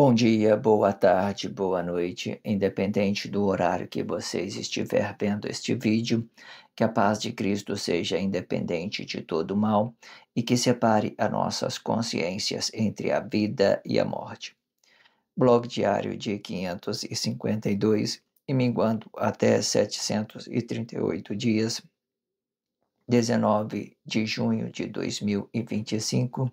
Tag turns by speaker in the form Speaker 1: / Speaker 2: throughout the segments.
Speaker 1: Bom dia, boa tarde, boa noite, independente do horário que vocês estiver vendo este vídeo, que a paz de Cristo seja independente de todo mal e que separe as nossas consciências entre a vida e a morte. Blog diário de 552 e minguando até 738 dias, 19 de junho de 2025.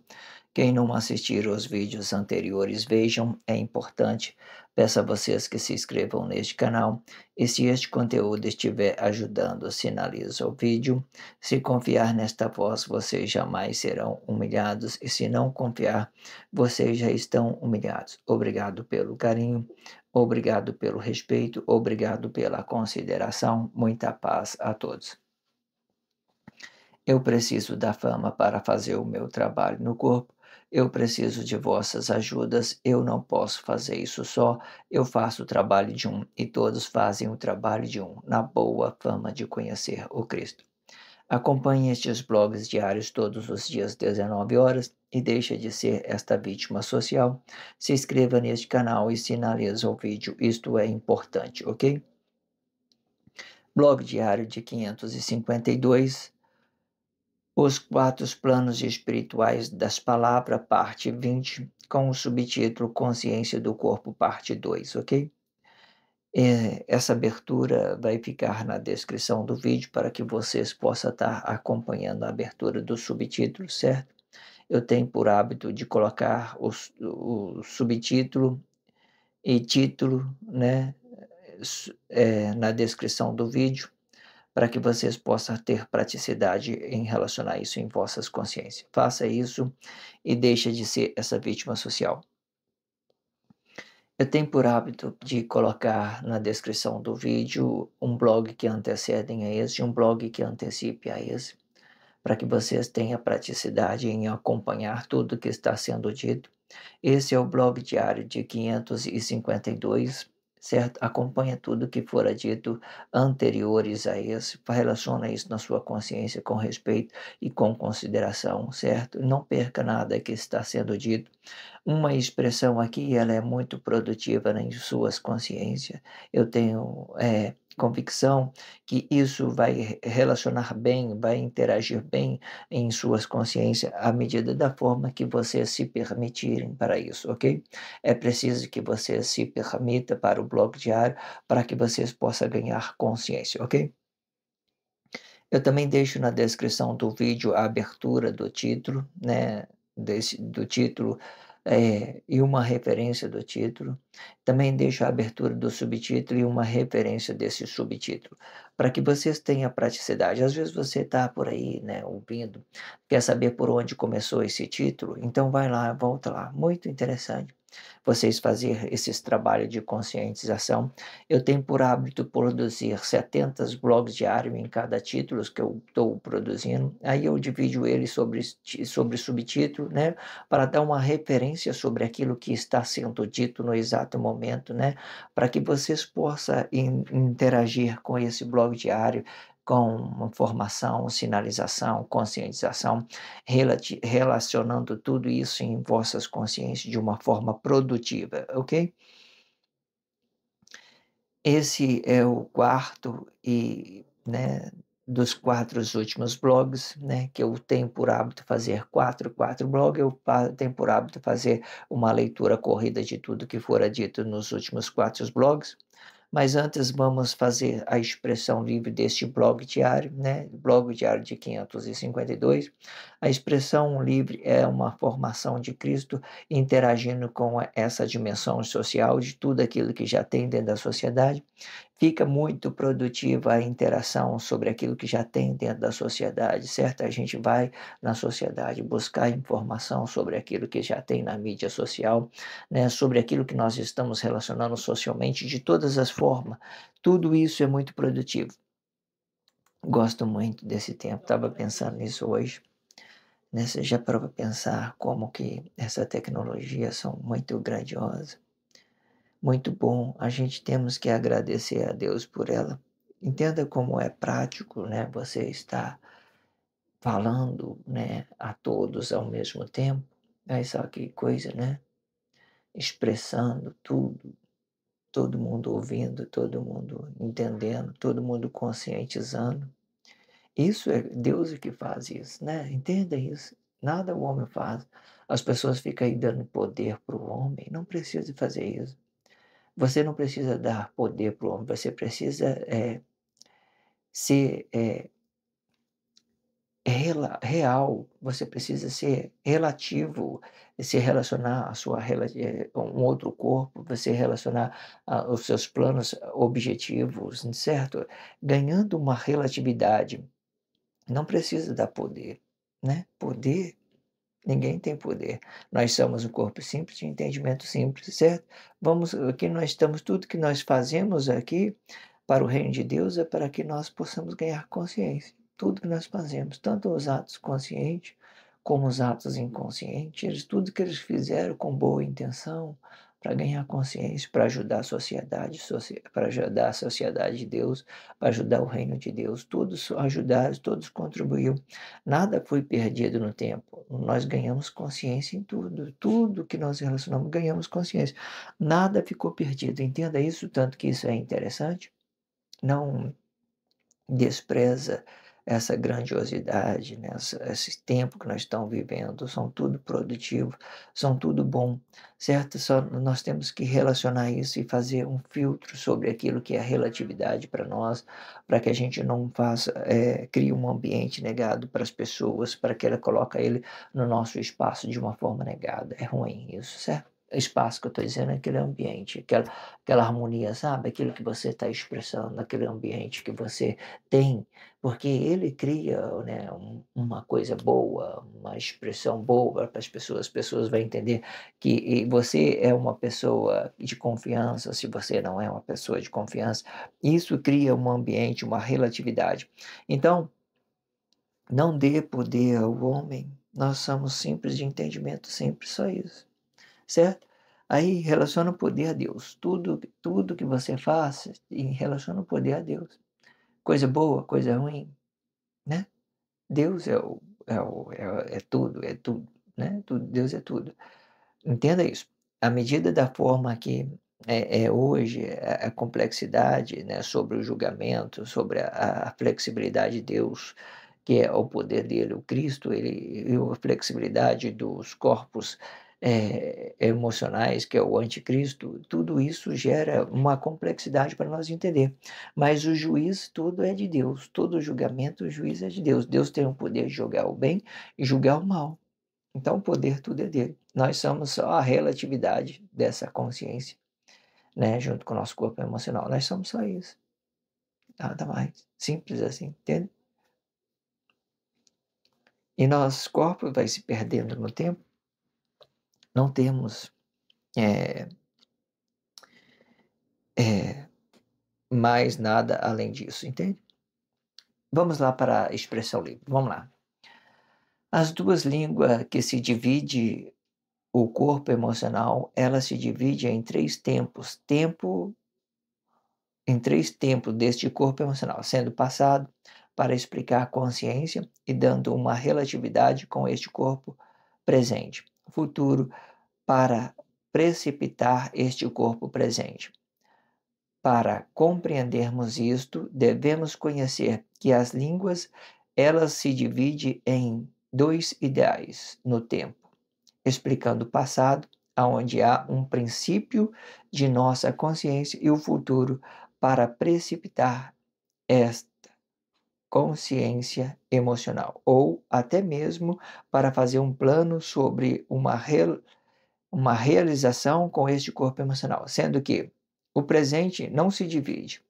Speaker 1: Quem não assistir aos vídeos anteriores, vejam, é importante. Peço a vocês que se inscrevam neste canal e se este conteúdo estiver ajudando, sinaliza o vídeo. Se confiar nesta voz, vocês jamais serão humilhados e se não confiar, vocês já estão humilhados. Obrigado pelo carinho, obrigado pelo respeito, obrigado pela consideração. Muita paz a todos. Eu preciso da fama para fazer o meu trabalho no corpo. Eu preciso de vossas ajudas. Eu não posso fazer isso só. Eu faço o trabalho de um e todos fazem o trabalho de um, na boa fama de conhecer o Cristo. Acompanhe estes blogs diários todos os dias, 19 horas, e deixe de ser esta vítima social. Se inscreva neste canal e sinalize o vídeo. Isto é importante, ok? Blog diário de 552. Os quatro planos espirituais das palavras, parte 20, com o subtítulo Consciência do Corpo, parte 2, ok? Essa abertura vai ficar na descrição do vídeo para que vocês possam estar acompanhando a abertura do subtítulo, certo? Eu tenho por hábito de colocar o subtítulo e título, né, na descrição do vídeo, para que vocês possam ter praticidade em relacionar isso em vossas consciências. Faça isso e deixe de ser essa vítima social. Eu tenho por hábito de colocar na descrição do vídeo um blog que antecedem a esse e um blog que antecipe a esse, para que vocês tenham praticidade em acompanhar tudo que está sendo dito. Esse é o blog diário de 552, certo? Acompanha tudo que fora dito anteriores a esse, relaciona isso na sua consciência com respeito e com consideração, certo? Não perca nada que está sendo dito. Uma expressão aqui, ela é muito produtiva em suas consciências. Eu tenho convicção que isso vai relacionar bem, vai interagir bem em suas consciências à medida da forma que vocês se permitirem para isso, ok? É preciso que vocês se permitam para o bloco diário para que vocês possam ganhar consciência, ok? Eu também deixo na descrição do vídeo a abertura do título, né? Do título e uma referência do título. Também deixo a abertura do subtítulo e uma referência desse subtítulo, para que vocês tenham praticidade. Às vezes você está por aí, né, ouvindo, quer saber por onde começou esse título, então vai lá, volta lá. Muito interessante vocês fazer esses trabalhos de conscientização. Eu tenho por hábito produzir 70 blogs diários em cada título que eu estou produzindo. Aí eu divido ele sobre subtítulo, né? Para dar uma referência sobre aquilo que está sendo dito no exato momento, né? Para que vocês possam interagir com esse blog diário, com formação, sinalização, conscientização, relacionando tudo isso em vossas consciências de uma forma produtiva, ok? Esse é o quarto né, dos 4 últimos blogs, né, que eu tenho por hábito fazer quatro blogs, tenho por hábito fazer uma leitura corrida de tudo que fora dito nos últimos 4 blogs. Mas antes vamos fazer a expressão livre deste blog diário, né? Blog diário de 552. A expressão livre é uma formação de Cristo interagindo com essa dimensão social de tudo aquilo que já tem dentro da sociedade. Fica muito produtiva a interação sobre aquilo que já tem dentro da sociedade, certo? A gente vai na sociedade buscar informação sobre aquilo que já tem na mídia social, né? Sobre aquilo que nós estamos relacionando socialmente de todas as formas. Tudo isso é muito produtivo. Gosto muito desse tempo, estava pensando nisso hoje. Né? Você já parou para pensar como que essa tecnologia são muito grandiosas? Muito bom, a gente temos que agradecer a Deus por ela. Entenda como é prático, né, você estar falando, né, a todos ao mesmo tempo. Aí só que coisa, né? expressando tudo, todo mundo ouvindo, todo mundo entendendo, todo mundo conscientizando. Isso é Deus é que faz isso, né, entenda isso. Nada o homem faz. As pessoas ficam aí dando poder para o homem, não precisa fazer isso. Você não precisa dar poder para o homem, você precisa, ser, real, você precisa ser relativo, se relacionar à sua um outro corpo, você relacionar os seus planos, objetivos, certo? Ganhando uma relatividade, não precisa dar poder, né? Poder, ninguém tem poder. Nós somos um corpo simples, de entendimento simples, certo? Vamos aqui nós estamos tudo que nós fazemos aqui para o reino de Deus é para que nós possamos ganhar consciência. Tudo que nós fazemos, tanto os atos conscientes como os atos inconscientes, tudo que eles fizeram com boa intenção, para ganhar consciência, para ajudar a sociedade, para ajudar a sociedade de Deus, para ajudar o reino de Deus. Todos ajudaram, todos contribuíram. Nada foi perdido no tempo. Nós ganhamos consciência em tudo. Tudo que nós relacionamos, ganhamos consciência. Nada ficou perdido. Entenda isso, tanto que isso é interessante. Não despreza essa grandiosidade, né, esse tempo que nós estamos vivendo, são tudo produtivo, são tudo bom, certo? Só nós temos que relacionar isso e fazer um filtro sobre aquilo que é relatividade para nós, para que a gente não faça, crie um ambiente negado para as pessoas, para que ela coloque ele no nosso espaço de uma forma negada. É ruim isso, certo? Espaço que eu estou dizendo é aquele ambiente, aquela harmonia, sabe? Aquilo que você está expressando, aquele ambiente que você tem, porque ele cria, né, uma coisa boa, uma expressão boa para as pessoas vão entender que você é uma pessoa de confiança, se você não é uma pessoa de confiança, isso cria um ambiente, uma relatividade. Então, não dê poder ao homem, nós somos simples de entendimento, sempre só isso, certo? Aí relaciona o poder a Deus, tudo que você faça, e relaciona o poder a Deus. Coisa boa, coisa ruim, né. Deus é tudo, né, tudo, Deus é tudo. Entenda isso. À medida da forma que é hoje, a complexidade, né, sobre o julgamento, sobre a flexibilidade de Deus, que é o poder dele, o Cristo, ele e a flexibilidade dos corpos, emocionais, que é o anticristo, tudo isso gera uma complexidade para nós entender. Mas o juiz tudo é de Deus, todo julgamento, o juiz é de Deus. Deus tem o poder de julgar o bem e julgar o mal. Então o poder tudo é dele. Nós somos só a relatividade dessa consciência, né, junto com o nosso corpo emocional. Nós somos só isso, nada mais. Simples assim, entende? E nosso corpo vai se perdendo no tempo, não temos, eh mais nada além disso, entende? Vamos lá para a expressão livre, vamos lá. As 2 línguas que se divide o corpo emocional, ela se divide em 3 tempos, em 3 tempos deste corpo emocional, sendo passado para explicar a consciência e dando uma relatividade com este corpo presente. Futuro para precipitar este corpo presente. Para compreendermos isto, devemos conhecer que as línguas, elas se dividem em 2 ideais no tempo, explicando o passado, aonde há um princípio de nossa consciência, e o futuro para precipitar esta consciência emocional, ou até mesmo para fazer um plano sobre uma realização com este corpo emocional, sendo que o presente não se divide,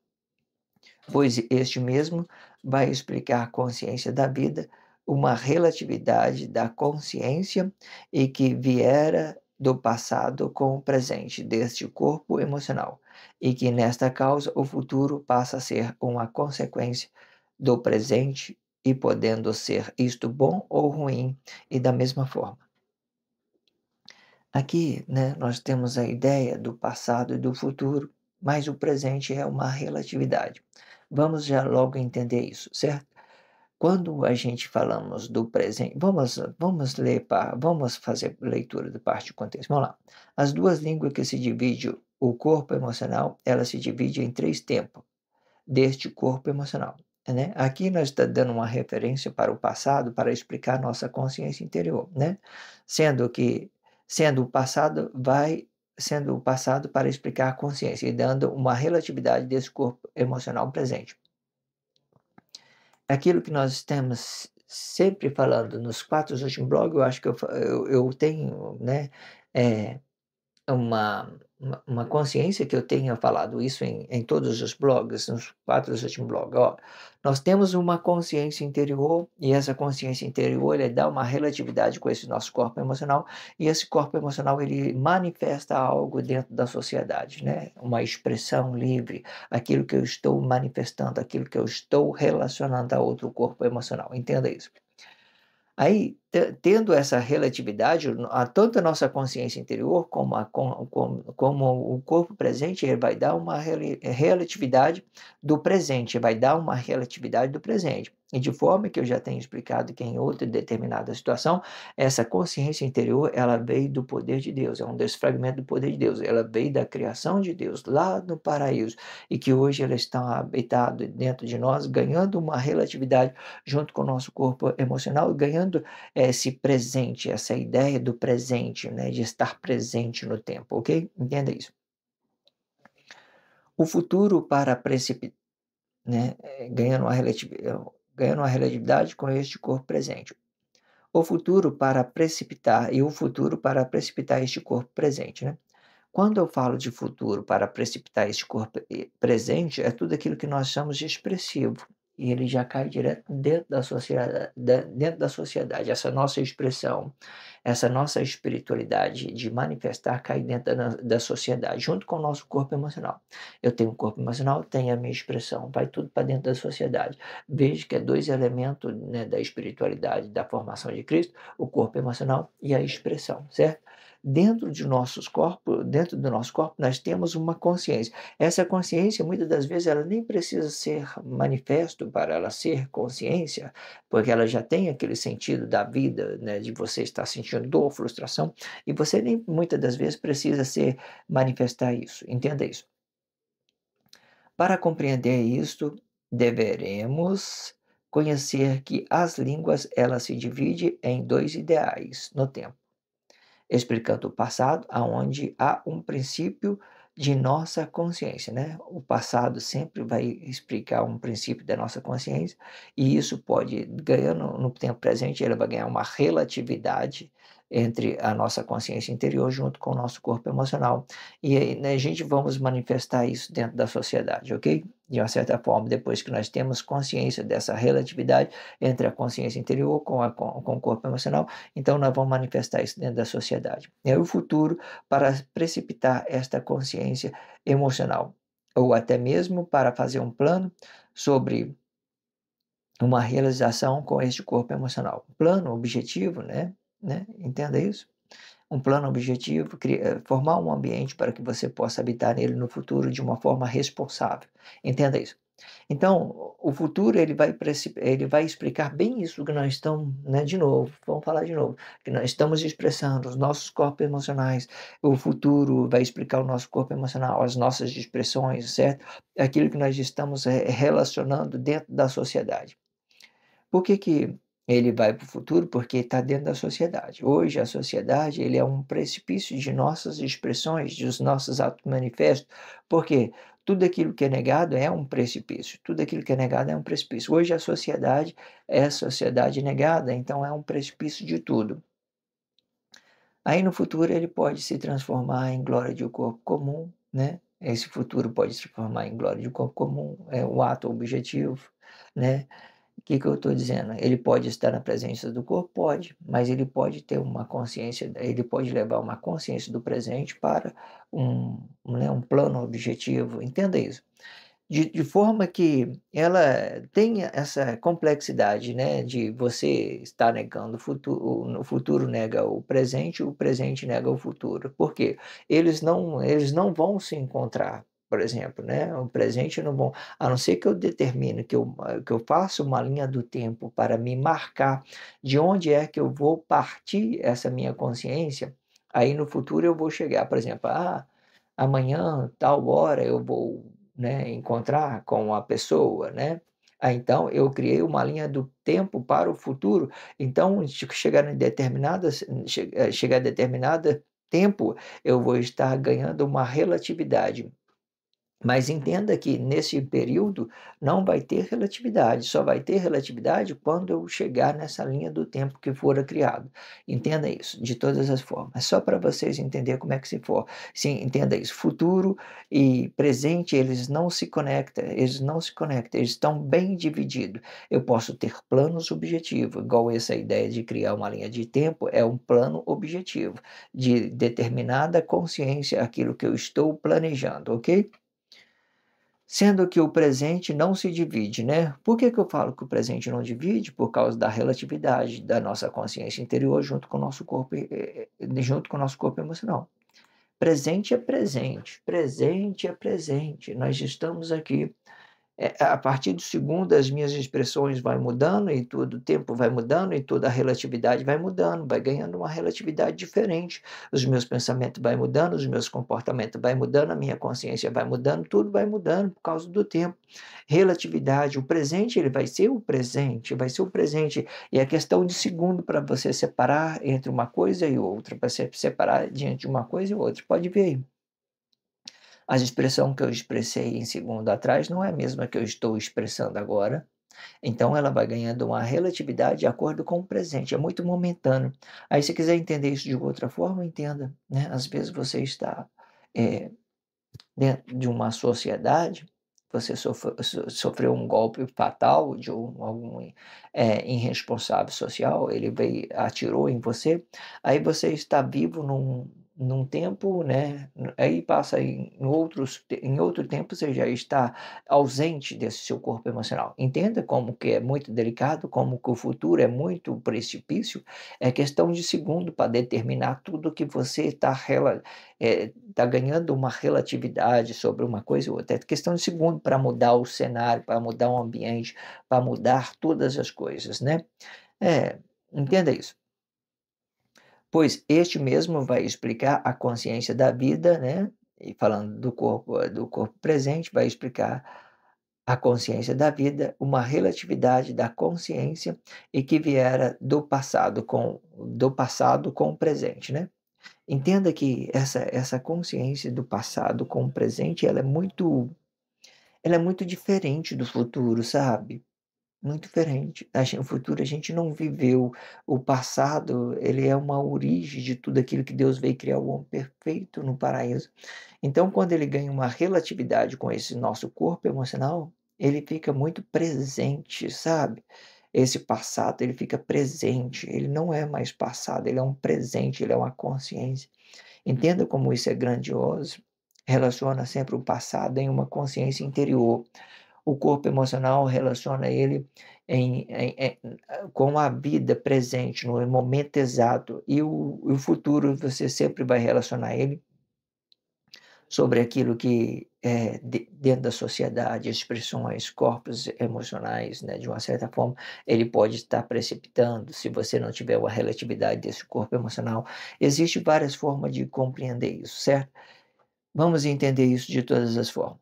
Speaker 1: pois este mesmo vai explicar a consciência da vida, uma relatividade da consciência e que viera do passado com o presente deste corpo emocional, e que nesta causa o futuro passa a ser uma consequência do presente e podendo ser isto bom ou ruim, e da mesma forma. Aqui, né, nós temos a ideia do passado e do futuro, mas o presente é uma relatividade. Vamos já logo entender isso, certo? Quando a gente falamos do presente, vamos fazer leitura da parte do contexto. Vamos lá. As duas línguas que se divide o corpo emocional, ela se divide em 3 tempos deste corpo emocional, né. Aqui nós está dando uma referência para o passado, para explicar nossa consciência interior, né. Sendo que sendo o passado vai sendo o passado para explicar a consciência e dando uma relatividade desse corpo emocional presente. Aquilo que nós estamos sempre falando nos 4 últimos blogs, eu acho que eu tenho, né, eh uma consciência que eu tenha falado isso em todos os blogs, nos 4 últimos blogs. Ó, nós temos uma consciência interior e essa consciência interior, ele dá uma relatividade com esse nosso corpo emocional, e esse corpo emocional ele manifesta algo dentro da sociedade, né, uma expressão livre, aquilo que eu estou manifestando, aquilo que eu estou relacionando a outro corpo emocional, entenda isso. Aí, tendo essa relatividade, tanto a nossa consciência interior como como o corpo presente, ele vai dar uma relatividade do presente, vai dar uma relatividade do presente. E de forma que eu já tenho explicado que em outra determinada situação, essa consciência interior, ela veio do poder de Deus, é um desses fragmentos do poder de Deus, ela veio da criação de Deus, lá no paraíso, e que hoje ela está habitada dentro de nós, ganhando uma relatividade junto com o nosso corpo emocional, ganhando esse presente, essa ideia do presente, né, de estar presente no tempo, ok? Entenda isso. O futuro para precipitar, né, ganhando uma relatividade com este corpo presente. O futuro para precipitar e o futuro para precipitar este corpo presente, né? Quando eu falo de futuro para precipitar este corpo presente, é tudo aquilo que nós chamamos de expressivo. E ele já cai direto dentro da sociedade. Essa nossa expressão, essa nossa espiritualidade de manifestar cai dentro da sociedade, junto com o nosso corpo emocional. Eu tenho um corpo emocional, tenho a minha expressão, vai tudo para dentro da sociedade. Vejo que é dois elementos, né, da espiritualidade, da formação de Cristo, o corpo emocional e a expressão, certo? Dentro do nosso corpo, nós temos uma consciência. Essa consciência, muitas das vezes, ela nem precisa ser manifesto para ela ser consciência, porque ela já tem aquele sentido da vida, né, de você estar sentindo dor, frustração, e você nem muitas das vezes precisa ser manifestar isso. Entenda isso. Para compreender isto, deveremos conhecer que as línguas, elas se dividem em dois ideais no tempo, explicando o passado, aonde há um princípio de nossa consciência, né? O passado sempre vai explicar um princípio da nossa consciência, e isso pode, ganhando no tempo presente, ele vai ganhar uma relatividade entre a nossa consciência interior junto com o nosso corpo emocional. E aí, né, a gente vamos manifestar isso dentro da sociedade, ok? De uma certa forma, depois que nós temos consciência dessa relatividade entre a consciência interior com o corpo emocional, então, nós vamos manifestar isso dentro da sociedade. É o futuro para precipitar esta consciência emocional, ou até mesmo para fazer um plano sobre uma realização com este corpo emocional. Plano, objetivo, né? Entenda isso? Um plano objetivo, formar um ambiente para que você possa habitar nele no futuro de uma forma responsável. Entenda isso. Então, o futuro ele vai explicar bem isso que nós estamos, né, de novo, vamos falar de novo, que nós estamos expressando os nossos corpos emocionais, o futuro vai explicar o nosso corpo emocional, as nossas expressões, certo? Aquilo que nós estamos relacionando dentro da sociedade. Por que que ele vai para o futuro? Porque está dentro da sociedade. Hoje a sociedade ele é um precipício de nossas expressões, dos nossos atos manifestos, porque tudo aquilo que é negado é um precipício, tudo aquilo que é negado é um precipício. Hoje a sociedade é a sociedade negada, então é um precipício de tudo. Aí no futuro ele pode se transformar em glória de um corpo comum, né? Esse futuro pode se transformar em glória de um corpo comum, é o ato objetivo, né? O que que eu estou dizendo? Ele pode estar na presença do corpo? Pode, mas ele pode ter uma consciência, ele pode levar uma consciência do presente para né, um plano objetivo, entenda isso. De forma que ela tenha essa complexidade, né, de você estar negando o futuro nega o presente nega o futuro. Por quê? Eles não vão se encontrar. por exemplo, né, o presente não vão, a não ser que eu determine que eu faça uma linha do tempo para me marcar de onde é que eu vou partir essa minha consciência, aí no futuro eu vou chegar, por exemplo, amanhã, tal hora eu vou, né, encontrar com a pessoa, né. Então eu criei uma linha do tempo para o futuro, então chegar em chegar a determinada tempo, eu vou estar ganhando uma relatividade. Mas entenda que nesse período não vai ter relatividade, só vai ter relatividade quando eu chegar nessa linha do tempo que fora criado. Entenda isso, de todas as formas. Só para vocês entenderem como é que se for. Sim, entenda isso. Futuro e presente, eles não se conectam, eles estão bem divididos. Eu posso ter planos objetivos, igual essa ideia de criar uma linha de tempo, é um plano objetivo, de determinada consciência, aquilo que eu estou planejando, ok? Sendo que o presente não se divide, né. Por que que eu falo que o presente não divide? Por causa da relatividade da nossa consciência interior junto com o nosso corpo, junto com o nosso corpo emocional. Presente é presente, presente é presente. Nós estamos aqui a partir do segundo as minhas expressões vai mudando e tudo, o tempo vai mudando e toda a relatividade vai mudando, vai ganhando uma relatividade diferente. Os meus pensamentos vai mudando, os meus comportamentos vai mudando, a minha consciência vai mudando, tudo vai mudando por causa do tempo. Relatividade, o presente ele vai ser o presente, vai ser o presente. E é questão de segundo para você separar entre uma coisa e outra, para você separar diante de uma coisa e outra. Pode ver aí. A expressão que eu expressei em segundo atrás não é a mesma que eu estou expressando agora, então ela vai ganhando uma relatividade de acordo com o presente, é muito momentâneo. Aí se quiser entender isso de outra forma, entenda, né, às vezes você está, eh, dentro de uma sociedade, você sofreu um golpe fatal de algum, irresponsável social, ele veio atirou em você, aí você está vivo num tempo, né, aí passa em outro tempo você já está ausente desse seu corpo emocional. Entenda como que é muito delicado, como que o futuro é muito precipício, é questão de segundo para determinar tudo que você está ganhando uma relatividade sobre uma coisa ou outra. É questão de segundo para mudar o cenário, para mudar o ambiente, para mudar todas as coisas, né. É, entenda isso. Pois este mesmo vai explicar a consciência da vida, né, e falando do corpo presente, vai explicar a consciência da vida, uma relatividade da consciência e que viera do passado com o presente, né. Entenda que essa consciência do passado com o presente, ela é muito diferente do futuro, sabe. Muito diferente. O futuro a gente não viveu. O passado, ele é uma origem de tudo aquilo que Deus veio criar o homem perfeito no paraíso. Então, quando ele ganha uma relatividade com esse nosso corpo emocional, ele fica muito presente, sabe. Esse passado, ele fica presente, ele não é mais passado, ele é um presente, ele é uma consciência. Entenda como isso é grandioso. Relaciona sempre o passado em uma consciência interior. O corpo emocional relaciona ele com a vida presente, no momento exato. E o futuro você sempre vai relacionar ele sobre aquilo que é dentro da sociedade, expressões, corpos emocionais, né, de uma certa forma, ele pode estar precipitando, se você não tiver uma relatividade desse corpo emocional. Existem várias formas de compreender isso, certo? Vamos entender isso de todas as formas.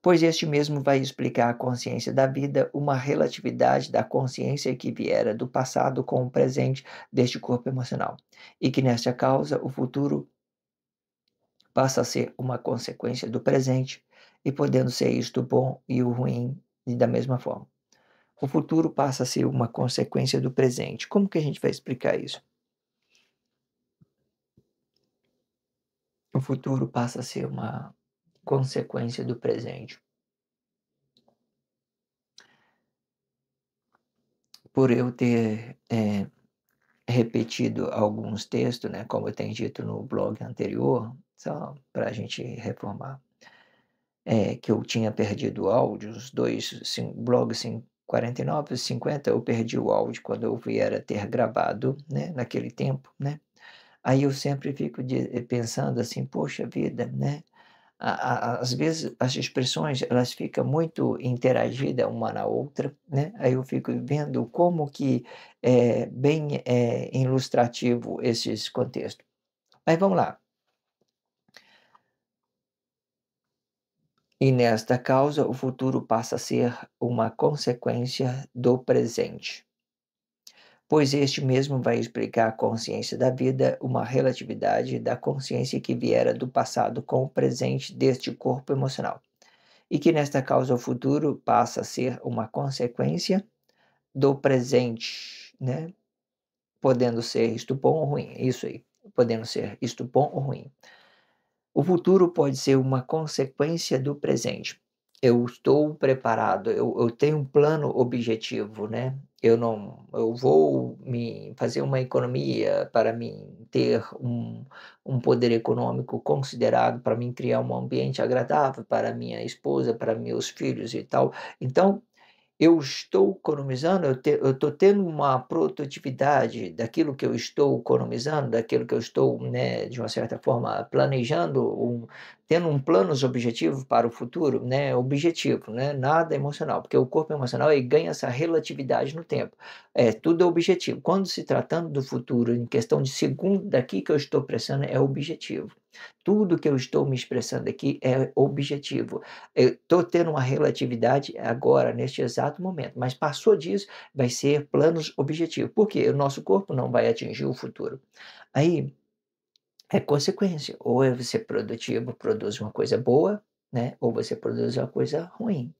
Speaker 1: Pois este mesmo vai explicar a consciência da vida, uma relatividade da consciência que viera do passado com o presente deste corpo emocional, e que nesta causa o futuro passa a ser uma consequência do presente, e podendo ser isto o bom e o ruim e da mesma forma. O futuro passa a ser uma consequência do presente. Como que a gente vai explicar isso? O futuro passa a ser uma consequência do presente. Por eu ter, repetido alguns textos, né, como eu tenho dito no blog anterior, só para a gente reformar, que eu tinha perdido o áudio, os dois blog 49 e 50, eu perdi o áudio quando eu vier a ter gravado, né, naquele tempo, né. Aí eu sempre fico pensando assim: "Poxa vida, né, Às vezes as expressões elas ficam muito interagidas uma na outra, né, aí eu fico vendo como que é bem, ilustrativo esses contextos. Mas vamos lá. E nesta causa, o futuro passa a ser uma consequência do presente, pois este mesmo vai explicar a consciência da vida, uma relatividade da consciência que viera do passado com o presente deste corpo emocional. E que nesta causa o futuro passa a ser uma consequência do presente, né? Podendo ser isto bom ou ruim, isso aí, podendo ser isto bom ou ruim. O futuro pode ser uma consequência do presente. Eu estou preparado, eu tenho um plano objetivo, né? Eu vou me fazer uma economia para mim ter um poder econômico considerado, para mim criar um ambiente agradável para minha esposa, para meus filhos e tal. Então, eu estou economizando, eu estou tendo uma produtividade daquilo que eu estou economizando, daquilo que eu estou, né, de uma certa forma planejando, tendo planos objetivos para o futuro, né, objetivo, né, nada emocional, porque o corpo emocional ele ganha essa relatividade no tempo, tudo é objetivo. Quando se tratando do futuro, em questão de segundo daqui que eu estou pensando é objetivo. Tudo que eu estou me expressando aqui é objetivo. Eu estou tendo uma relatividade agora, neste exato momento, mas passou disso, vai ser planos objetivos. Por quê? O nosso corpo não vai atingir o futuro. Aí é consequência, ou é você produtivo, produz uma coisa boa, né? Ou você produz uma coisa ruim.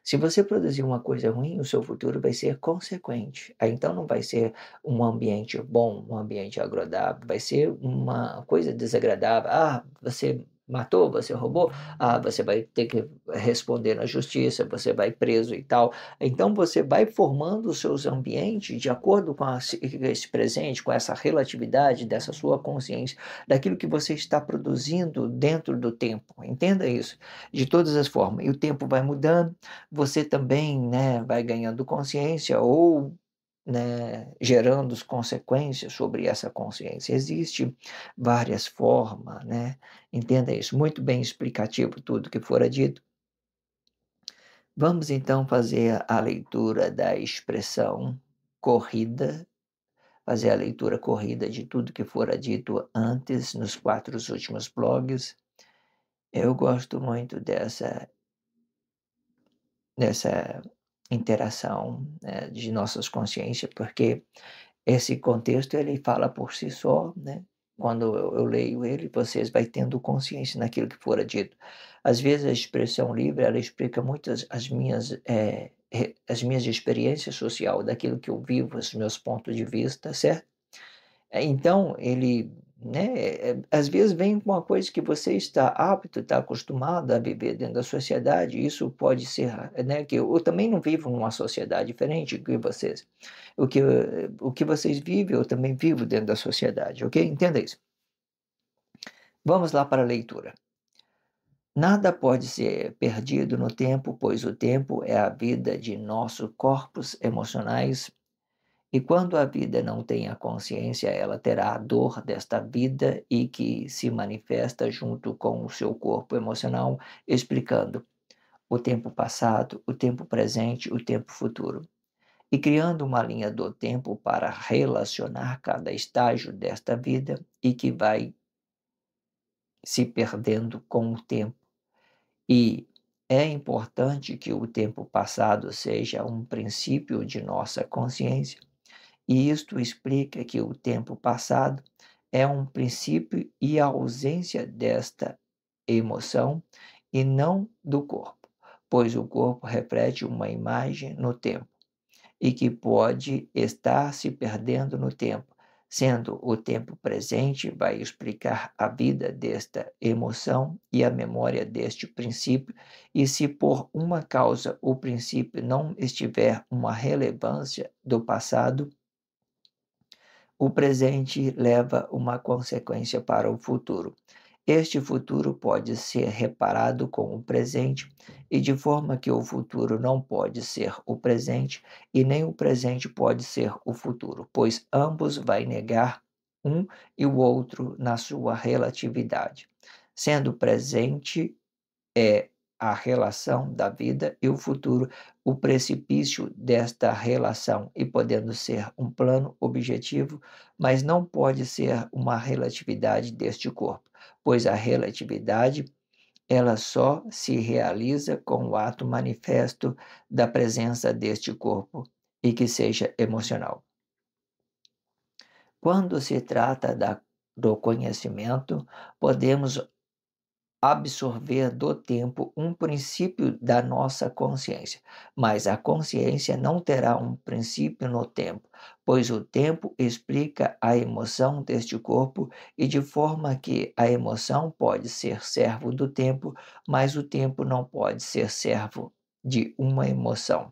Speaker 1: Se você produzir uma coisa ruim, o seu futuro vai ser consequente. Aí então não vai ser um ambiente bom, um ambiente agradável, vai ser uma coisa desagradável. Ah, você matou, você roubou, ah, você vai ter que responder na justiça, você vai preso e tal. Então você vai formando os seus ambientes de acordo com esse presente, com essa relatividade dessa sua consciência, daquilo que você está produzindo dentro do tempo. Entenda isso, de todas as formas. E o tempo vai mudando, você também, né, vai ganhando consciência ou, né, gerando consequências sobre essa consciência. Existe várias formas, né? Entenda isso. Muito bem explicativo tudo que fora dito. Vamos então fazer a leitura da expressão corrida, fazer a leitura corrida de tudo que fora dito antes nos 4 últimos blogs. Eu gosto muito dessa interação, de nossas consciências, porque esse contexto ele fala por si só, né. Quando eu leio ele, vocês vai tendo consciência naquilo que fora dito. Às vezes a expressão livre, ela explica muitas as minhas experiências social, daquilo que eu vivo, os meus pontos de vista, certo? Então ele, né, às vezes vem com uma coisa que você está apto, está acostumado a viver dentro da sociedade, isso pode ser, né, que eu também não vivo numa sociedade diferente que vocês. O que vocês vivem, eu também vivo dentro da sociedade, ok? Entenda isso. Vamos lá para a leitura. Nada pode ser perdido no tempo, pois o tempo é a vida de nossos corpos emocionais. E quando a vida não tem a consciência, ela terá a dor desta vida e que se manifesta junto com o seu corpo emocional, explicando o tempo passado, o tempo presente, o tempo futuro. E criando uma linha do tempo para relacionar cada estágio desta vida e que vai se perdendo com o tempo. E é importante que o tempo passado seja um princípio de nossa consciência. E isto explica que o tempo passado é um princípio e a ausência desta emoção e não do corpo, pois o corpo reflete uma imagem no tempo e que pode estar se perdendo no tempo, sendo o tempo presente vai explicar a vida desta emoção e a memória deste princípio, e se por uma causa o princípio não estiver uma relevância do passado, o presente leva uma consequência para o futuro. Este futuro pode ser reparado com o presente, e de forma que o futuro não pode ser o presente, e nem o presente pode ser o futuro, pois ambos vai negar um e o outro na sua relatividade. Sendo presente é a relação da vida e o futuro, o precipício desta relação, e podendo ser um plano objetivo, mas não pode ser uma relatividade deste corpo, pois a relatividade ela só se realiza com o ato manifesto da presença deste corpo e que seja emocional. Quando se trata do conhecimento, podemos absorver do tempo um princípio da nossa consciência, mas a consciência não terá um princípio no tempo, pois o tempo explica a emoção deste corpo e de forma que a emoção pode ser servo do tempo, mas o tempo não pode ser servo de uma emoção,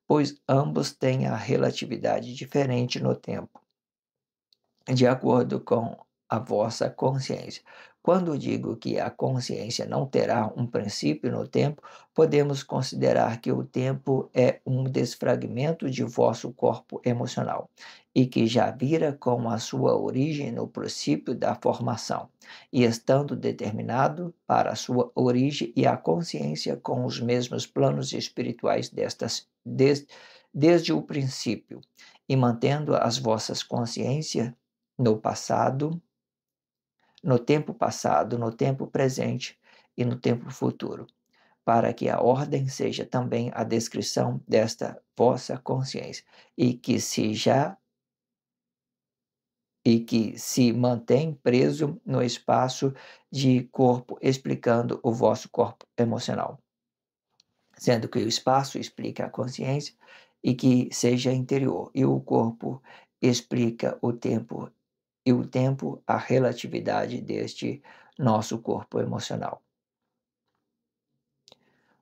Speaker 1: pois ambos têm a relatividade diferente no tempo de acordo com a vossa consciência. Quando digo que a consciência não terá um princípio no tempo, podemos considerar que o tempo é um desfragmento de vosso corpo emocional e que já vira com a sua origem no princípio da formação, e estando determinado para a sua origem e a consciência com os mesmos planos espirituais desde o princípio, e mantendo as vossas consciências no passado, no tempo passado, no tempo presente e no tempo futuro, para que a ordem seja também a descrição desta vossa consciência e que se mantém preso no espaço de corpo, explicando o vosso corpo emocional, sendo que o espaço explica a consciência e que seja interior, e o corpo explica o tempo, e o tempo a relatividade deste nosso corpo emocional.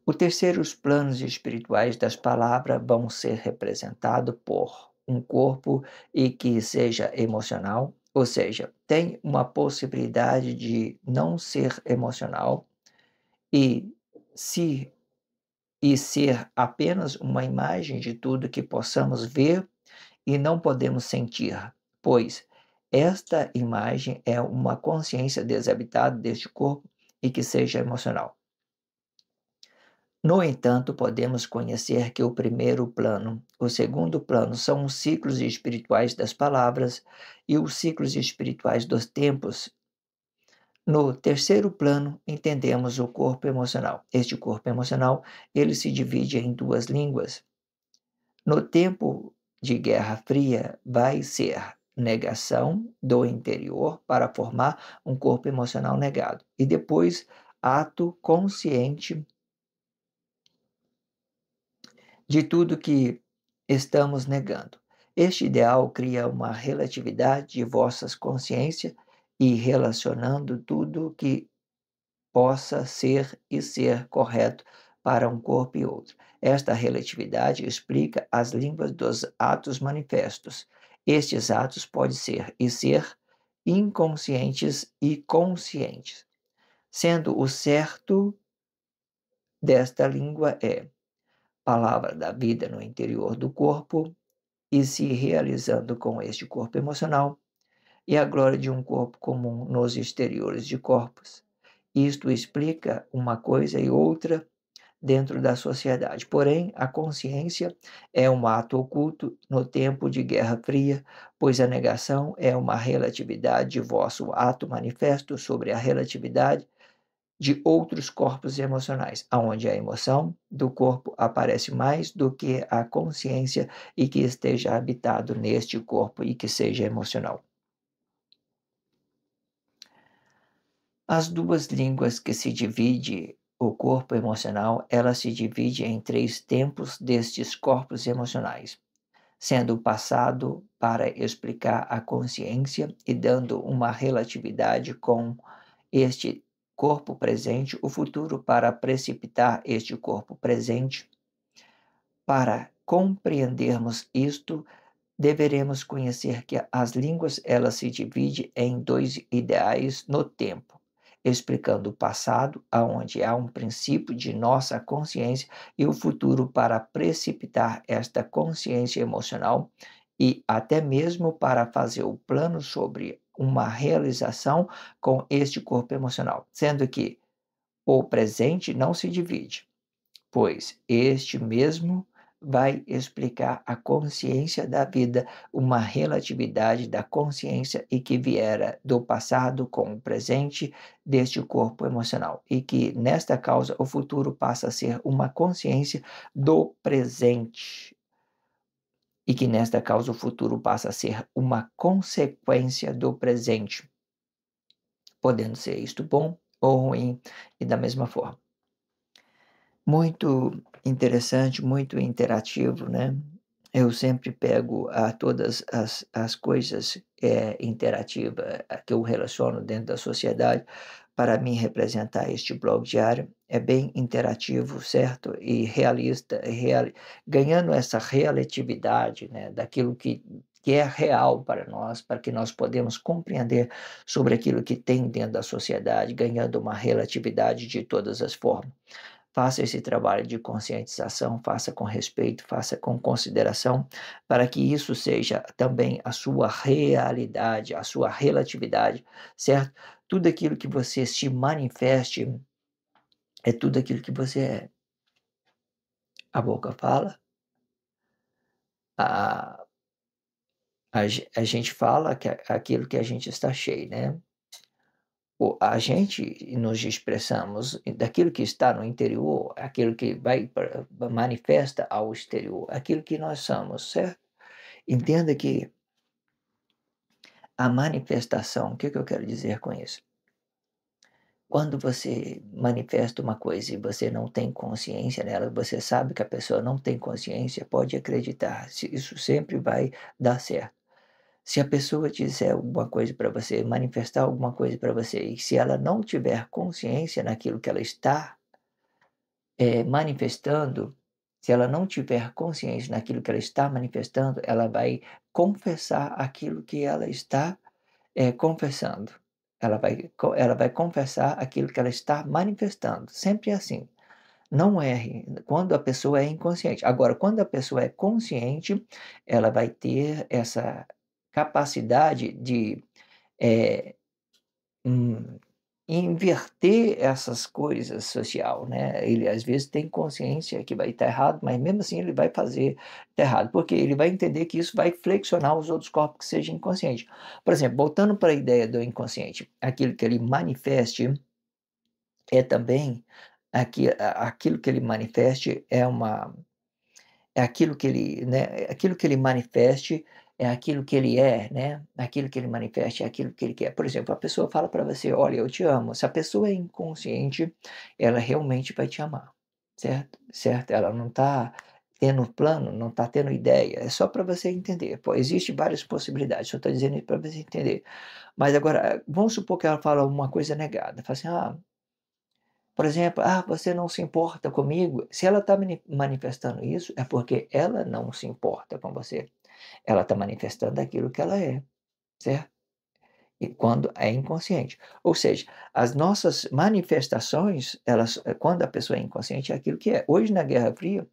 Speaker 1: O terceiro, os planos espirituais das palavras vão ser representados por um corpo e que seja emocional, ou seja, tem uma possibilidade de não ser emocional e se e ser apenas uma imagem de tudo que possamos ver e não podemos sentir, pois esta imagem é uma consciência desabitada deste corpo e que seja emocional. No entanto, podemos conhecer que o primeiro plano, o segundo plano, são os ciclos espirituais das palavras e os ciclos espirituais dos tempos. No terceiro plano, entendemos o corpo emocional. Este corpo emocional, ele se divide em duas línguas. No tempo de Guerra Fria, vai ser negação do interior para formar um corpo emocional negado. E depois, ato consciente de tudo que estamos negando. Este ideal cria uma relatividade de vossas consciências e relacionando tudo que possa ser e ser correto para um corpo e outro. Esta relatividade explica as línguas dos atos manifestos. Estes atos podem ser e ser inconscientes e conscientes, sendo o certo desta língua é palavra da vida no interior do corpo e se realizando com este corpo emocional, e a glória de um corpo comum nos exteriores de corpos. Isto explica uma coisa e outra dentro da sociedade. Porém, a consciência é um ato oculto no tempo de Guerra Fria, pois a negação é uma relatividade de vosso ato manifesto sobre a relatividade de outros corpos emocionais, aonde a emoção do corpo aparece mais do que a consciência e que esteja habitado neste corpo e que seja emocional. As duas línguas que se divide o corpo emocional, ela se divide em três tempos destes corpos emocionais, sendo o passado para explicar a consciência e dando uma relatividade com este corpo presente, o futuro para precipitar este corpo presente. Para compreendermos isto, deveremos conhecer que as línguas elas se dividem em dois ideais no tempo, explicando o passado, aonde há um princípio de nossa consciência, e o futuro para precipitar esta consciência emocional e até mesmo para fazer o plano sobre uma realização com este corpo emocional, sendo que O presente não se divide, pois este mesmo vai explicar a consciência da vida, uma relatividade da consciência e que viera do passado com o presente deste corpo emocional, e que nesta causa o futuro passa a ser uma consciência do presente, e que nesta causa o futuro passa a ser uma consequência do presente, podendo ser isto bom ou ruim, e da mesma forma. Muito interessante, muito interativo, né? Eu sempre pego todas as coisas interativas que eu relaciono dentro da sociedade para mim representar este blog diário. É bem interativo, certo? E realista, ganhando essa relatividade, né, daquilo que é real para nós, para que nós podemos compreender sobre aquilo que tem dentro da sociedade, ganhando uma relatividade de todas as formas. Faça esse trabalho de conscientização, faça com respeito, faça com consideração, para que isso seja também a sua realidade, a sua relatividade, certo? Tudo aquilo que você se manifeste é tudo aquilo que você é. A boca fala, a, a gente fala aquilo que a gente está cheio, né? A gente nos expressamos daquilo que está no interior, aquilo que manifesta ao exterior, aquilo que nós somos, certo? Entenda que a manifestação, o que eu quero dizer com isso? Quando você manifesta uma coisa e você não tem consciência dela, você sabe que a pessoa não tem consciência, pode acreditar, isso sempre vai dar certo. Se a pessoa disser alguma coisa para você, manifestar alguma coisa para você, e se ela não tiver consciência naquilo que ela está manifestando, se ela não tiver consciência naquilo que ela está manifestando, ela vai confessar aquilo que ela está confessando. Ela vai confessar aquilo que ela está manifestando. Sempre é assim. Não erre quando a pessoa é inconsciente. Agora, quando a pessoa é consciente, ela vai ter essa capacidade de eh, hum, inverter essas coisas social, né. Ele às vezes tem consciência que vai estar errado, mas mesmo assim ele vai fazer tá errado, porque ele vai entender que isso vai flexionar os outros corpos que sejam inconsciente. Por exemplo, voltando para a ideia do inconsciente, aquilo que ele manifeste é também aquilo que ele manifeste é aquilo que ele, né, aquilo que ele manifeste é aquilo que ele é, né, aquilo que ele manifesta é aquilo que ele quer. Por exemplo, a pessoa fala para você: "Olha, eu te amo", se a pessoa é inconsciente, ela realmente vai te amar, certo? Certo? Ela não está tendo plano, não está tendo ideia, é só para você entender. Pô, existe várias possibilidades, só estou dizendo isso para você entender. Mas agora, vamos supor que ela fala uma coisa negada, fala assim: por exemplo, você não se importa comigo. Se ela está manifestando isso, é porque ela não se importa com você. Ela está manifestando aquilo que ela é, certo? E quando é inconsciente. Ou seja, as nossas manifestações, quando a pessoa é inconsciente, é aquilo que é. Hoje, na Guerra Fria,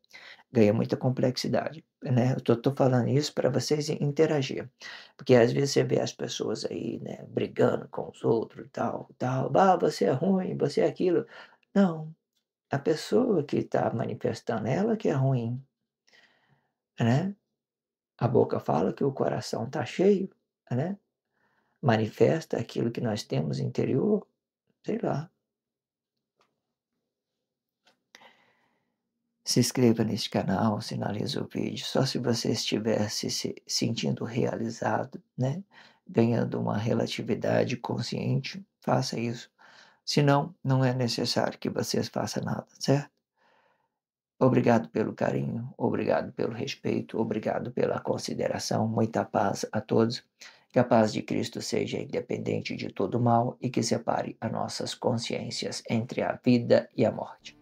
Speaker 1: ganha muita complexidade, né? Eu tô falando isso para vocês interagir, porque às vezes você vê as pessoas aí, né, brigando com os outros e tal, tal. Você é ruim, você é aquilo. Não, a pessoa que está manifestando, ela que é ruim, né. A boca fala que o coração está cheio, né, manifesta aquilo que nós temos interior, sei lá. Se inscreva neste canal, sinalize o vídeo, só se você estiver se sentindo realizado, né, ganhando uma relatividade consciente, faça isso. Senão, não é necessário que você faça nada, certo? Obrigado pelo carinho, obrigado pelo respeito, obrigado pela consideração. Muita paz a todos. Que a paz de Cristo seja independente de todo mal e que separe as nossas consciências entre a vida e a morte.